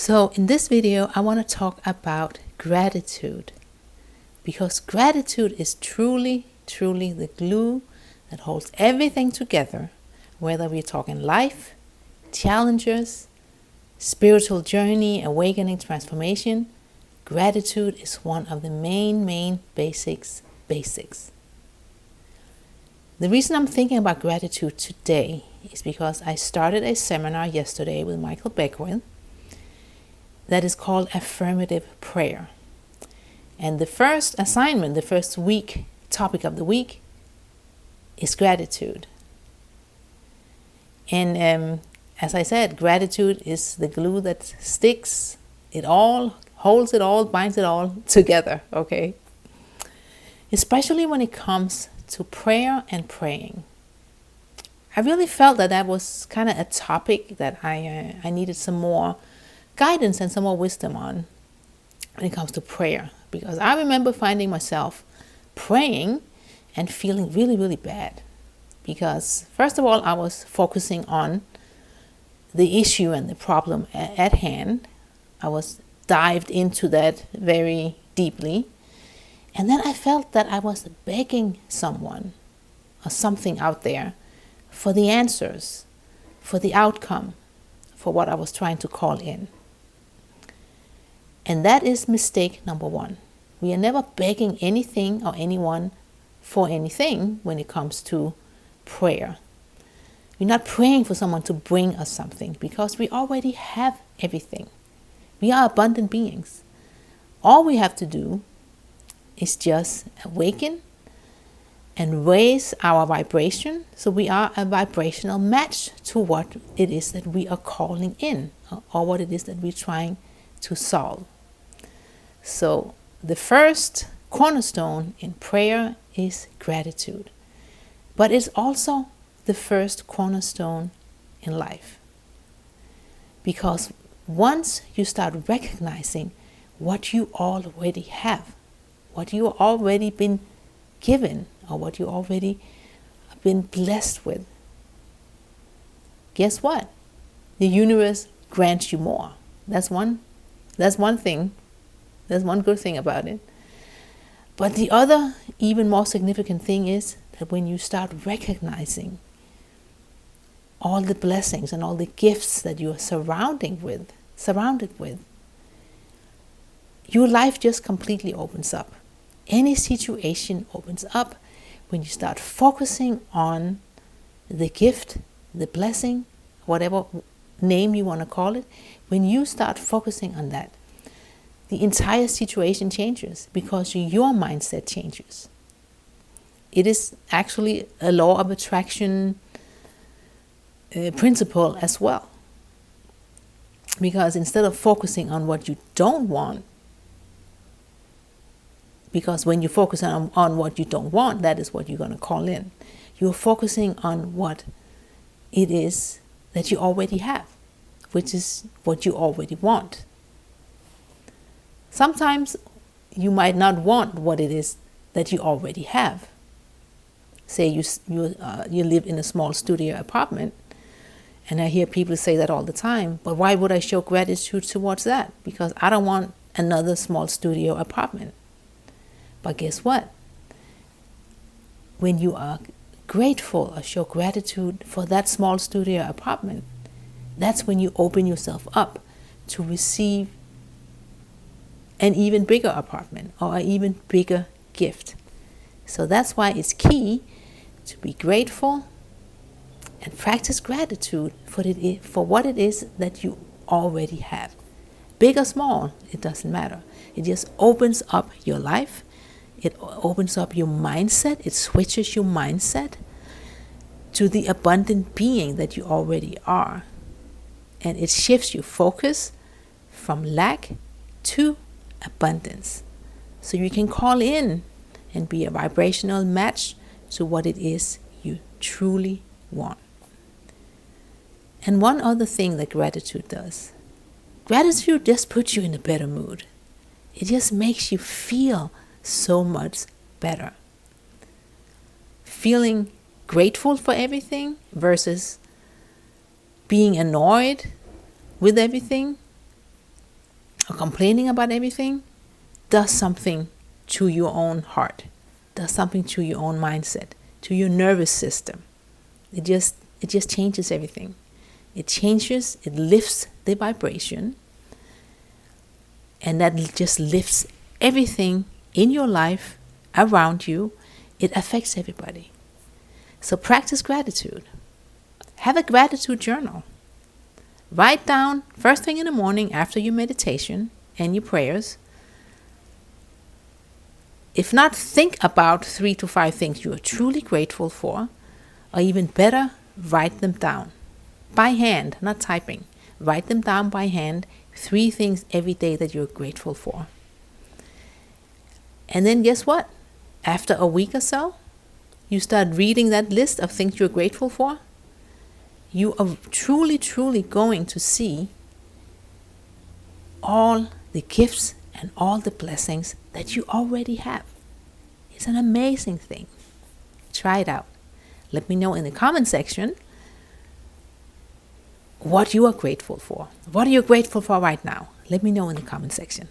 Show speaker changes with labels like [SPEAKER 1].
[SPEAKER 1] So in this video, I want to talk about gratitude, because gratitude is truly, truly the glue that holds everything together, whether we're talking life, challenges, spiritual journey, awakening, transformation. Gratitude is one of the main basics. The reason I'm thinking about gratitude today is because I started a seminar yesterday with Michael Beckwith that is called Affirmative Prayer. And the first assignment, the first week, topic of the week is gratitude. And as I said, gratitude is the glue that sticks it all, holds it all, binds it all together, okay? Especially when it comes to prayer and praying. I really felt that was kind of a topic that I needed some more guidance and some more wisdom on when it comes to prayer. Because I remember finding myself praying and feeling really bad. Because first of all, I was focusing on the issue and the problem at hand. I was dived into that very deeply. And then I felt that I was begging someone or something out there for the answers, for the outcome, for what I was trying to call in. And that is mistake number one. We are never begging anything or anyone for anything when it comes to prayer. We're not praying for someone to bring us something because we already have everything. We are abundant beings. All we have to do is just awaken and raise our vibration so we are a vibrational match to what it is that we are calling in or what it is that we're trying to solve. So the first cornerstone in prayer is gratitude, but it's also the first cornerstone in life. Because once you start recognizing what you already have, what you already been given, or what you already been blessed with, guess what? The universe grants you more. That's one thing. There's one good thing about it. But the other, even more significant thing is that when you start recognizing all the blessings and all the gifts that you are surrounded with, your life just completely opens up. Any situation opens up when you start focusing on the gift, the blessing, whatever name you want to call it. When you start focusing on that, the entire situation changes because your mindset changes. It is actually a law of attraction principle as well. Because instead of focusing on what you don't want, because when you focus on what you don't want, that is what you're going to call in. You're focusing on what it is that you already have, which is what you already want. Sometimes you might not want what it is that you already have. Say you live in a small studio apartment, and I hear people say that all the time, but why would I show gratitude towards that? Because I don't want another small studio apartment. But guess what? When you are grateful or show gratitude for that small studio apartment, that's when you open yourself up to receive an even bigger apartment or an even bigger gift. So that's why it's key to be grateful and practice gratitude for what it is that you already have. Big or small, it doesn't matter. It just opens up your life. It opens up your mindset. It switches your mindset to the abundant being that you already are. And it shifts your focus from lack to abundance. So you can call in and be a vibrational match to what it is you truly want. And one other thing that gratitude does. Gratitude just puts you in a better mood. It just makes you feel so much better. Feeling grateful for everything versus being annoyed with everything or complaining about everything does something to your own heart, does something to your own mindset, to your nervous system. It just changes everything. It changes, it lifts the vibration, and that just lifts everything in your life, around you. It affects everybody. So practice gratitude. Have a gratitude journal. Write down first thing in the morning after your meditation and your prayers. If not, think about 3 to 5 things you are truly grateful for, or even better, write them down by hand, not typing. Write them down by hand, 3 things every day that you're grateful for. And then guess what? After a week or so, you start reading that list of things you're grateful for. You are truly, truly going to see all the gifts and all the blessings that you already have. It's an amazing thing. Try it out. Let me know in the comment section what you are grateful for. What are you grateful for right now? Let me know in the comment section.